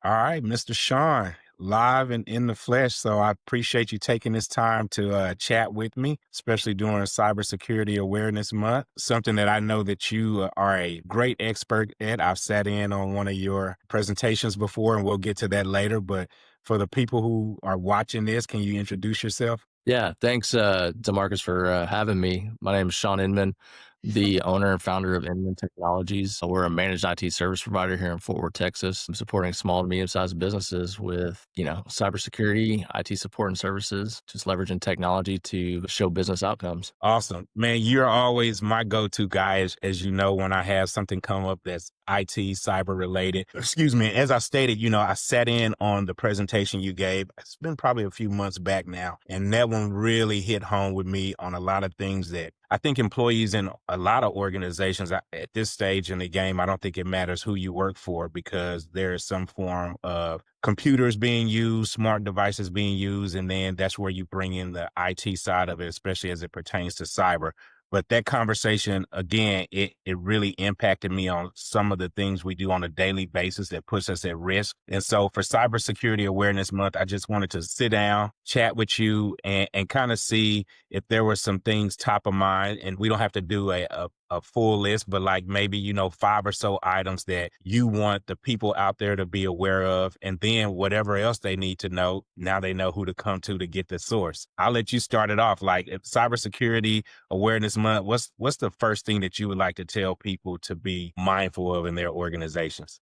All right, Mr. Sean, live and in the flesh. So I appreciate you taking this time to chat with me, especially during Cybersecurity Awareness Month. Something that I know that you are a great expert at. I've sat in on one of your presentations before, and we'll get to that later. But for the people who are watching this, can you introduce yourself? Yeah, thanks, DeMarcus, for having me. My name is Sean Inman, the owner and founder of Inman Technologies. We're a managed IT service provider here in Fort Worth, Texas. I'm supporting small to medium-sized businesses with, cybersecurity, IT support and services, just leveraging technology to show business outcomes. Awesome. Man, you're always my go-to guy, as you know, when I have something come up that's IT, cyber related. Excuse me. As I stated, I sat in on the presentation you gave. It's been probably a few months back now. And that one really hit home with me on a lot of things that I think employees in a lot of organizations at this stage in the game, I don't think it matters who you work for because there is some form of computers being used, smart devices being used, and then that's where you bring in the IT side of it, especially as it pertains to cyber. But that conversation, again, it really impacted me on some of the things we do on a daily basis that puts us at risk. And so for Cybersecurity Awareness Month, I just wanted to sit down, chat with you, and kind of see if there were some things top of mind. And we don't have to do a full list, but like maybe, 5 or so items that you want the people out there to be aware of. And then whatever else they need to know, now they know who to come to get the source. I'll let you start it off. Like if Cybersecurity Awareness Month, what's the first thing that you would like to tell people to be mindful of in their organizations?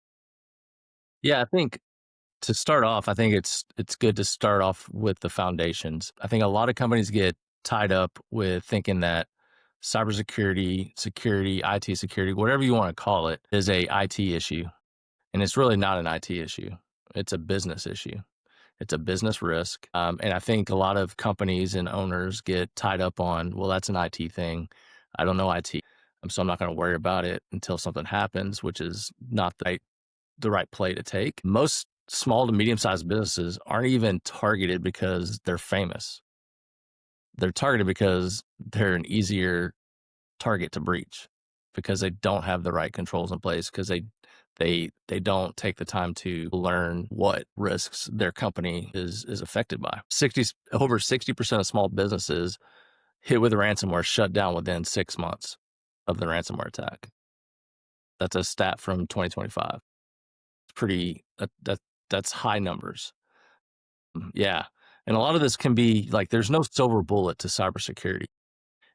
Yeah, I think to start off, I think it's good to start off with the foundations. I think a lot of companies get tied up with thinking that cybersecurity, security, IT security, whatever you want to call it, is a IT issue. And it's really not an IT issue. It's a business issue. It's a business risk. And I think a lot of companies and owners get tied up on, well, that's an IT thing. I don't know IT. So I'm not going to worry about it until something happens, which is not the right play to take. Most small to medium sized businesses aren't even targeted because they're famous. They're targeted because they're an easier target to breach because they don't have the right controls in place because they don't take the time to learn what risks their company is affected by. Over 60% of small businesses hit with ransomware shut down within 6 months of the ransomware attack. That's a stat from 2025. It's pretty that's high numbers. Yeah. And a lot of this can be like there's no silver bullet to cybersecurity.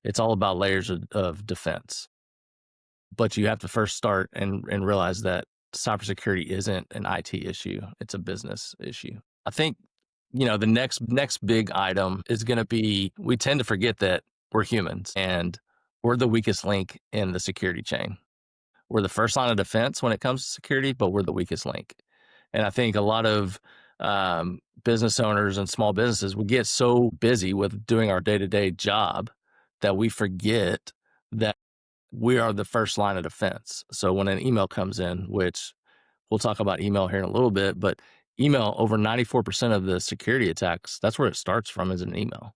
It's all about layers of defense. But you have to first start and realize that cybersecurity isn't an IT issue, it's a business issue. I think, the next big item is going to be we tend to forget that we're humans and we're the weakest link in the security chain. We're the first line of defense when it comes to security, but we're the weakest link. And I think a lot of business owners and small businesses, we get so busy with doing our day-to-day job that we forget that we are the first line of defense. So when an email comes in, which we'll talk about email here in a little bit, but email, over 94% of the security attacks, that's where it starts from, is an email.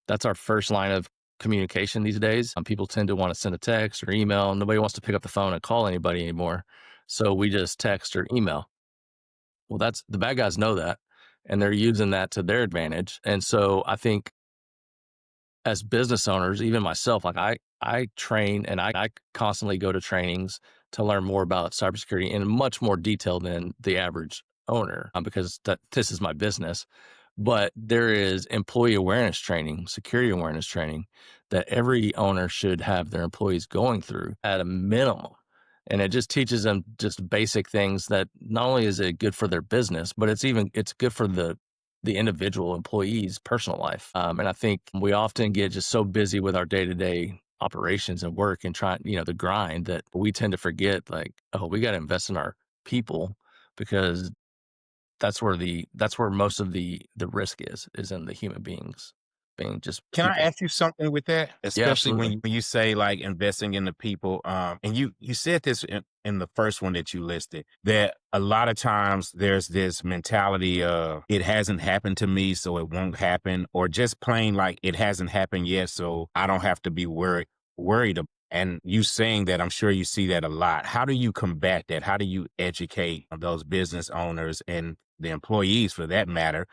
That's our first line of communication these days. People tend to want to send a text or email. Nobody wants to pick up the phone and call anybody anymore. So we just text or email. Well, that's the bad guys know that, and they're using that to their advantage. And so I think as business owners, even myself, like I train and I constantly go to trainings to learn more about cybersecurity in much more detail than the average owner because this is my business. But there is employee awareness training, security awareness training that every owner should have their employees going through at a minimum. And it just teaches them just basic things that not only is it good for their business, but it's good for the individual employee's personal life. And I think we often get just so busy with our day-to-day operations and work and trying, the grind that we tend to forget like, oh, we got to invest in our people because that's where most of the risk is in the human beings being just Can I people. ask you something with that? Yeah, Especially absolutely. when you say like investing in the people, and you said this in the first one that you listed, that a lot of times there's this mentality of it hasn't happened to me, so it won't happen, or just plain like it hasn't happened yet, so I don't have to be worried. And you saying that, I'm sure you see that a lot. How do you combat that? How do you educate those business owners and the employees for that matter?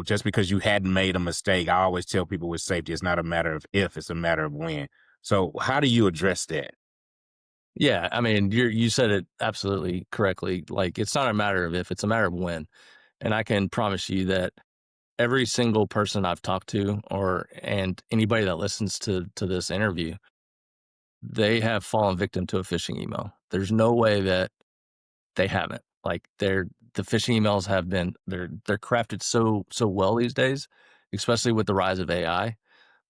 Just because you hadn't made a mistake, I always tell people with safety, it's not a matter of if, it's a matter of when. So how do you address that? Yeah, I mean, you said it absolutely correctly. Like, it's not a matter of if, it's a matter of when. And I can promise you that every single person I've talked to, and anybody that listens to this interview, they have fallen victim to a phishing email. There's no way that they haven't. Like, the phishing emails have been they're crafted so well these days, especially with the rise of AI.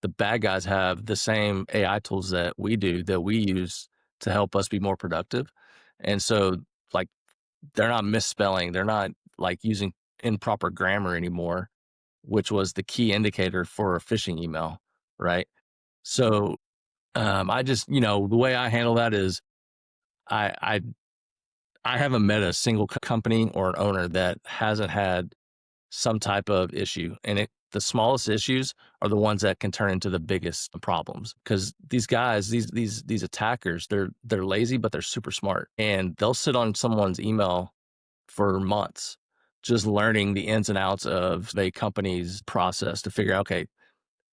The bad guys have the same AI tools that we do, that we use to help us be more productive. And so, like, they're not misspelling, they're not like using improper grammar anymore, which was the key indicator for a phishing email, right? So, I just, the way I handle that is I I I haven't met a single company or an owner that hasn't had some type of issue, and the smallest issues are the ones that can turn into the biggest problems, because these guys, these attackers, they're lazy, but they're super smart, and they'll sit on someone's email for months just learning the ins and outs of a company's process to figure out, okay,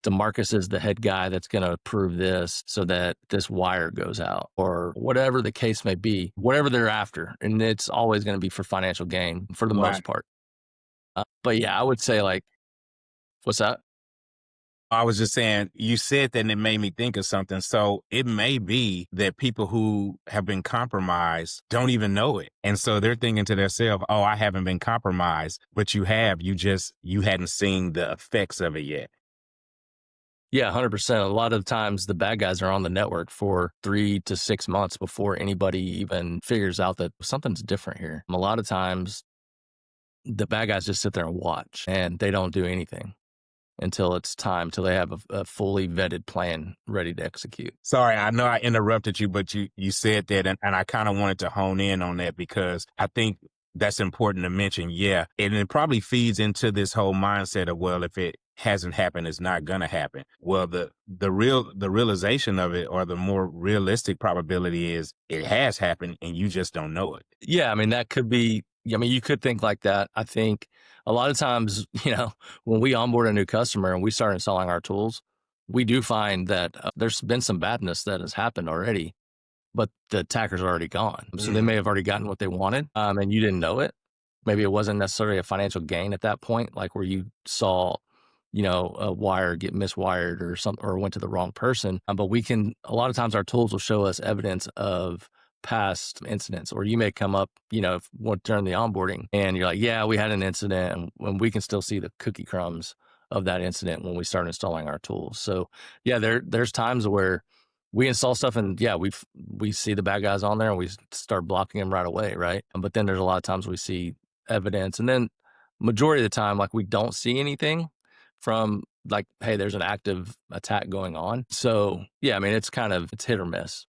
DeMarcus is the head guy that's going to approve this so that this wire goes out, or whatever the case may be, whatever they're after. And it's always going to be for financial gain for the Right. most part. But yeah, I would say, like, what's that? I was just saying, you said that and it made me think of something. So it may be that people who have been compromised don't even know it. And so they're thinking to themselves, oh, I haven't been compromised, but you have, you hadn't seen the effects of it yet. Yeah, 100%. A lot of times the bad guys are on the network for 3 to 6 months before anybody even figures out that something's different here. A lot of times the bad guys just sit there and watch, and they don't do anything until it's time, till they have a fully vetted plan ready to execute. Sorry, I know I interrupted you, but you said that, and I kind of wanted to hone in on that because I think that's important to mention. Yeah, and it probably feeds into this whole mindset of, well, if it hasn't happened, it's not gonna happen. Well, the realization of it, or the more realistic probability, is it has happened and you just don't know it. Yeah, I mean, that could be, I mean, you could think like that. I think a lot of times, when we onboard a new customer and we start installing our tools, we do find that there's been some badness that has happened already, but the attacker's already gone. So they Mm. may have already gotten what they wanted, and you didn't know it. Maybe it wasn't necessarily a financial gain at that point, like where you saw, a wire get miswired or something, or went to the wrong person. But a lot of times our tools will show us evidence of past incidents, or you may come up, during the onboarding and you're like, yeah, we had an incident, and when we can still see the cookie crumbs of that incident when we start installing our tools. So yeah, there's times where we install stuff and yeah, we see the bad guys on there and we start blocking them right away, right? But then there's a lot of times we see evidence, and then majority of the time, like, we don't see anything from, like, hey, there's an active attack going on. So yeah, I mean, it's hit or miss.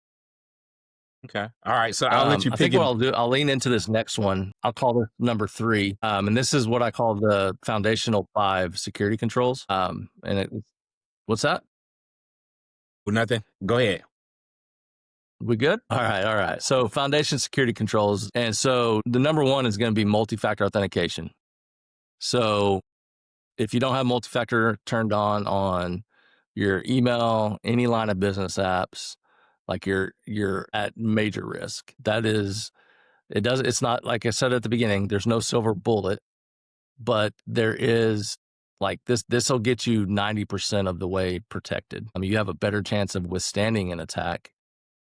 Okay. All right. So I'll let you I think what pick. I'll do, I'll lean into this next one. I'll call this number 3. And this is what I call the foundational 5 security controls. What's that? Nothing. Go ahead. We good? All right. All right. So foundation security controls. And so the number 1 is going to be multi-factor authentication. So if you don't have multi-factor turned on your email, any line of business apps, like, you're at major risk. It's not, like I said at the beginning, there's no silver bullet, but there is, like, this'll get you 90% of the way protected. I mean, you have a better chance of withstanding an attack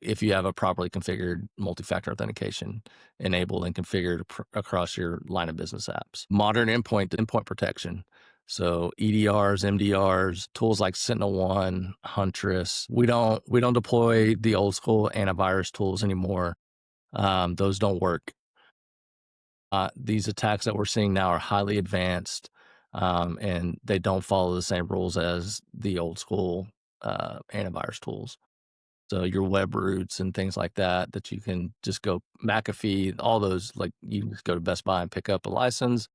if you have a properly configured multi-factor authentication enabled and configured across your line of business apps. Modern endpoint protection. So EDRs, MDRs, tools like SentinelOne, Huntress. We don't deploy the old school antivirus tools anymore. Those don't work. These attacks that we're seeing now are highly advanced, and they don't follow the same rules as the old school antivirus tools. So your web roots and things like that you can just go McAfee, all those, like, you can just go to Best Buy and pick up a license.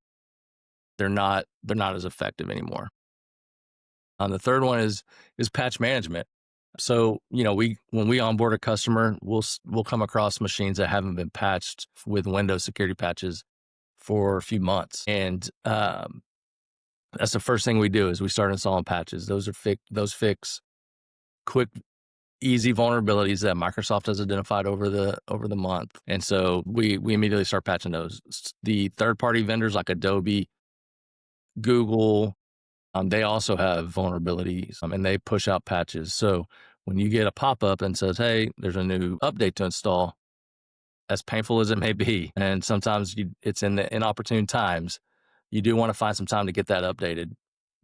They're not as effective anymore. The third one is patch management. So, when we onboard a customer, we'll come across machines that haven't been patched with Windows security patches for a few months, and that's the first thing we do is we start installing patches. Those fix quick, easy vulnerabilities that Microsoft has identified over the month, and so we immediately start patching those. The third party vendors like Adobe, Google, they also have vulnerabilities, and they push out patches. So when you get a pop up and says, "Hey, there's a new update to install," as painful as it may be, and sometimes it's in the inopportune times, you do want to find some time to get that updated.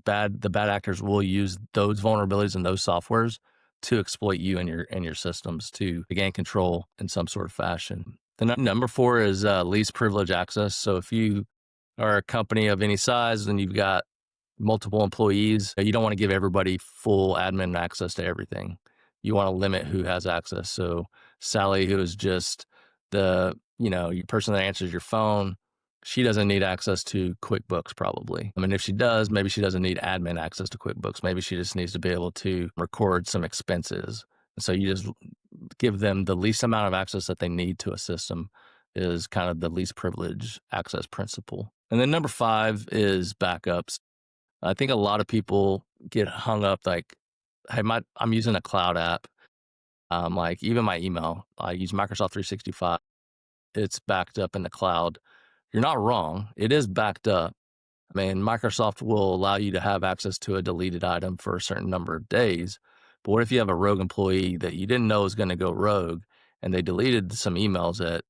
The bad actors will use those vulnerabilities and those softwares to exploit you and your systems to gain control in some sort of fashion. The number four is least privilege access. So if you are a company of any size and you've got multiple employees, you don't want to give everybody full admin access to everything. You want to limit who has access. So Sally, who is just the your person that answers your phone, she doesn't need access to QuickBooks probably. I mean, if she does, maybe she doesn't need admin access to QuickBooks. Maybe she just needs to be able to record some expenses. So you just give them the least amount of access that they need to a system is kind of the least privilege access principle. And then number five is backups. I think a lot of people get hung up like, hey, I'm using a cloud app. Like even my email, I use Microsoft 365. It's backed up in the cloud. You're not wrong. It is backed up. I mean, Microsoft will allow you to have access to a deleted item for a certain number of days. But what if you have a rogue employee that you didn't know was going to go rogue and they deleted some emails that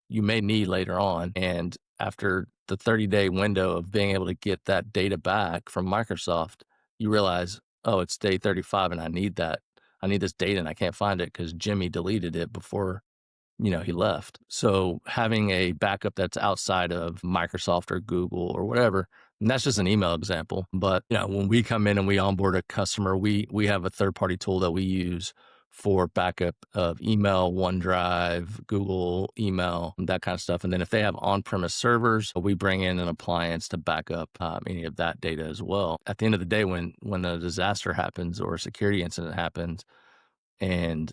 you may need later on? And after the 30-day window of being able to get that data back from Microsoft, you realize, oh, it's day 35 and I need that. I need this data and I can't find it because Jimmy deleted it before he left. So having a backup that's outside of Microsoft or Google or whatever, and that's just an email example. But when we come in and we onboard a customer, we have a third-party tool that we use for backup of email, OneDrive, Google email, that kind of stuff. And then if they have on-premise servers, we bring in an appliance to back up any of that data as well. At the end of the day, when a disaster happens or a security incident happens and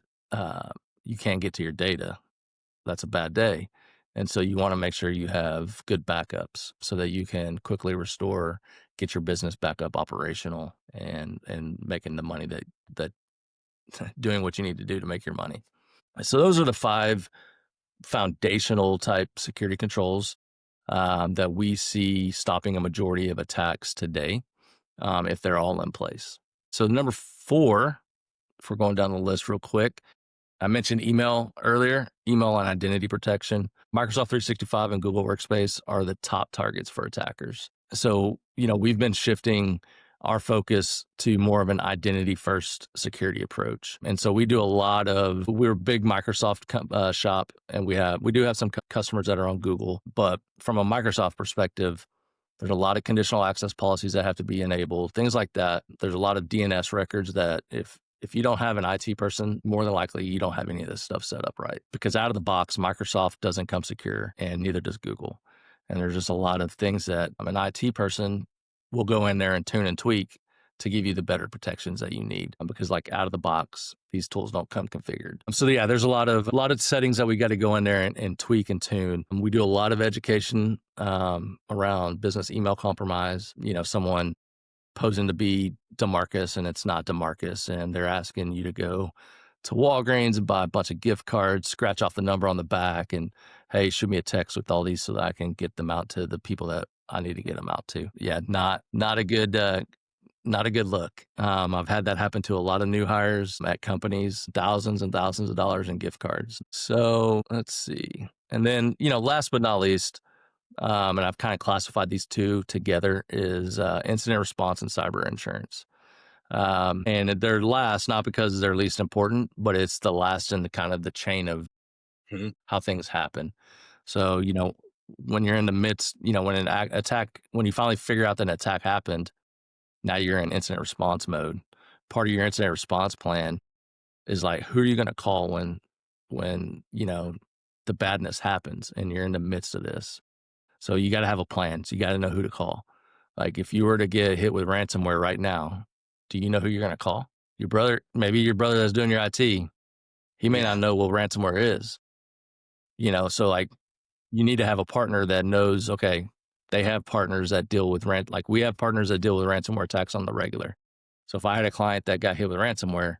you can't get to your data, that's a bad day. And so you want to make sure you have good backups so that you can quickly restore, get your business back up operational and making the money that doing what you need to do to make your money. So those are the five foundational type security controls that we see stopping a majority of attacks today if they're all in place. So number four, if we're going down the list real quick, I mentioned email earlier, email and identity protection. Microsoft 365 and Google Workspace are the top targets for attackers. So, we've been shifting our focus to more of an identity first security approach. And so we're a big Microsoft shop, and we do have some customers that are on Google, but from a Microsoft perspective, there's a lot of conditional access policies that have to be enabled, things like that. There's a lot of DNS records that if you don't have an IT person, more than likely you don't have any of this stuff set up right. Because out of the box, Microsoft doesn't come secure and neither does Google. And there's just a lot of things that an IT person will go in there and tune and tweak to give you the better protections that you need. Because like out of the box, these tools don't come configured. So yeah, there's a lot of settings that we got to go in there and tweak and tune. We do a lot of education around business email compromise. Someone posing to be DeMarcus and it's not DeMarcus, and they're asking you to go to Walgreens and buy a bunch of gift cards, scratch off the number on the back, and hey, shoot me a text with all these so that I can get them out to the people that I need to get them out to. Yeah, not a good look. I've had that happen to a lot of new hires at companies, thousands and thousands of dollars in gift cards. So let's see. And then, last but not least, and I've kind of classified these two together, is incident response and cyber insurance. And they're last, not because they're least important, but it's the last in the kind of the chain of how things happen. So, when you're in the midst, when an attack, when you finally figure out that an attack happened, now you're in incident response mode. Part of your incident response plan is like, who are you going to call when the badness happens and you're in the midst of this? So you got to have a plan. So you got to know who to call. Like if you were to get hit with ransomware right now, do you know who you're going to call? Maybe your brother that's doing your IT, he may not Yeah. know what ransomware is, so like you need to have a partner that knows, okay, they have partners that deal with like we have partners that deal with ransomware attacks on the regular. So if I had a client that got hit with ransomware,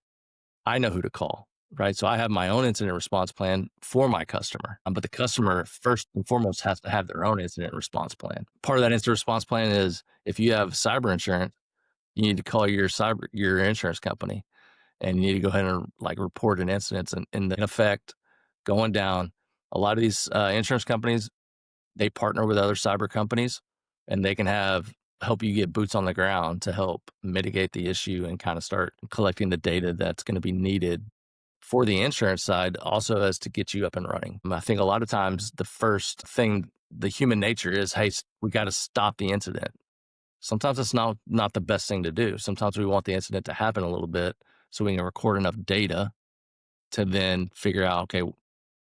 I know who to call, right? So I have my own incident response plan for my customer. But the customer, first and foremost, has to have their own incident response plan. Part of that incident response plan is if you have cyber insurance, you need to call your insurance company, and you need to go ahead and like report an incident in the effect going down. A lot of these insurance companies, they partner with other cyber companies, and they can help you get boots on the ground to help mitigate the issue and kind of start collecting the data that's going to be needed for the insurance side, also as to get you up and running. I think a lot of times the first thing, the human nature is, hey, we got to stop the incident. Sometimes it's not the best thing to do. Sometimes we want the incident to happen a little bit so we can record enough data to then figure out, okay,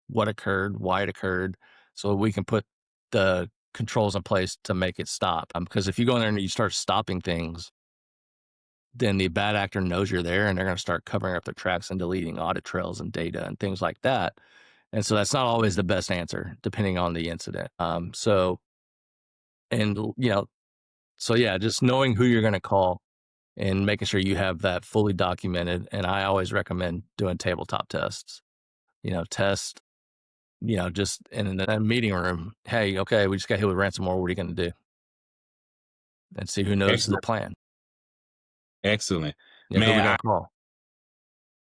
what occurred, why it occurred, so we can put the controls in place to make it stop. Because if you go in there and you start stopping things, then the bad actor knows you're there, and they're going to start covering up their tracks and deleting audit trails and data and things like that. And so that's not always the best answer, depending on the incident. And so yeah, just knowing who you're going to call and making sure you have that fully documented. And I always recommend doing tabletop tests. Test just in a meeting room, hey, okay, we just got hit with ransomware. What are you going to do? And see who knows the Excellent. plan. Excellent. Yeah, who are we Man, going to call?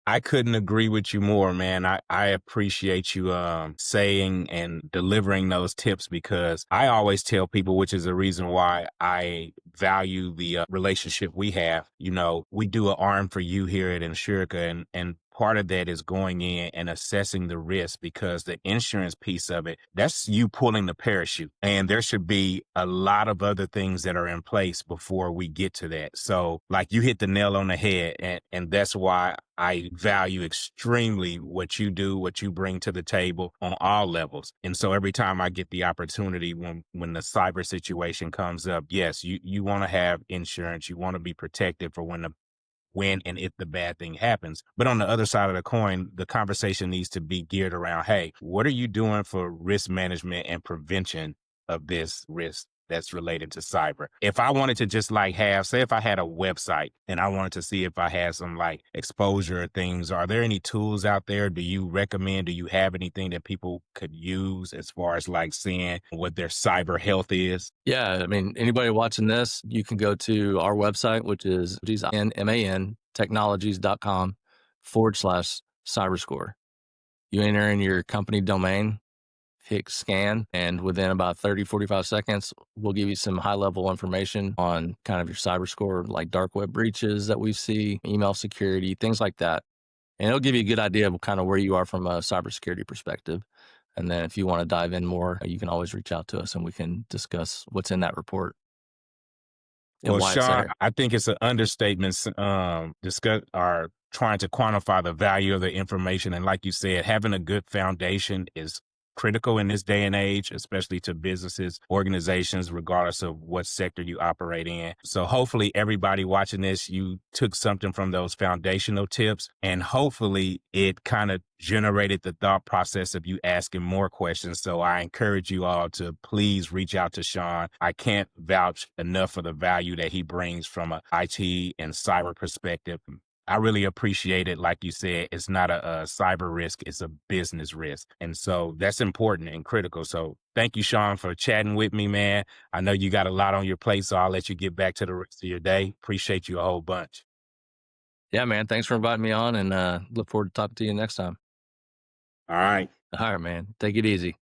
I couldn't agree with you more, man. I appreciate you saying and delivering those tips, because I always tell people, which is the reason why I value the relationship we have. We do an arm for you here at Insurica, and part of that is going in and assessing the risk, because the insurance piece of it, that's you pulling the parachute. And there should be a lot of other things that are in place before we get to that. So like you hit the nail on the head, and that's why I value extremely what you do, what you bring to the table on all levels. And so every time I get the opportunity, when the cyber situation comes up, yes, you want to have insurance. You want to be protected for when and if the bad thing happens. But on the other side of the coin, the conversation needs to be geared around, hey, what are you doing for risk management and prevention of this risk that's related to cyber? If I wanted to just like say if I had a website and I wanted to see if I had some like exposure things, are there any tools out there? Do you recommend, do you have anything that people could use as far as like seeing what their cyber health is? Yeah, I mean, anybody watching this, you can go to our website, which is technologies.com/cyberscore. You enter in your company domain, hit scan, and within about 30, 45 seconds, we'll give you some high level information on kind of your cyber score, like dark web breaches that we see, email security, things like that. And it'll give you a good idea of kind of where you are from a cybersecurity perspective. And then if you want to dive in more, you can always reach out to us and we can discuss what's in that report and Well, why it's Sean, there. I think it's an understatement, discuss or trying to quantify the value of the information. And like you said, having a good foundation is critical in this day and age, especially to businesses, organizations, regardless of what sector you operate in. So hopefully everybody watching this, you took something from those foundational tips, and hopefully it kind of generated the thought process of you asking more questions. So I encourage you all to please reach out to Sean. I can't vouch enough for the value that he brings from a IT and cyber perspective. I really appreciate it. Like you said, it's not a cyber risk, it's a business risk. And so that's important and critical. So thank you, Sean, for chatting with me, man. I know you got a lot on your plate, so I'll let you get back to the rest of your day. Appreciate you a whole bunch. Yeah, man. Thanks for inviting me on, and look forward to talking to you next time. All right. All right, man. Take it easy.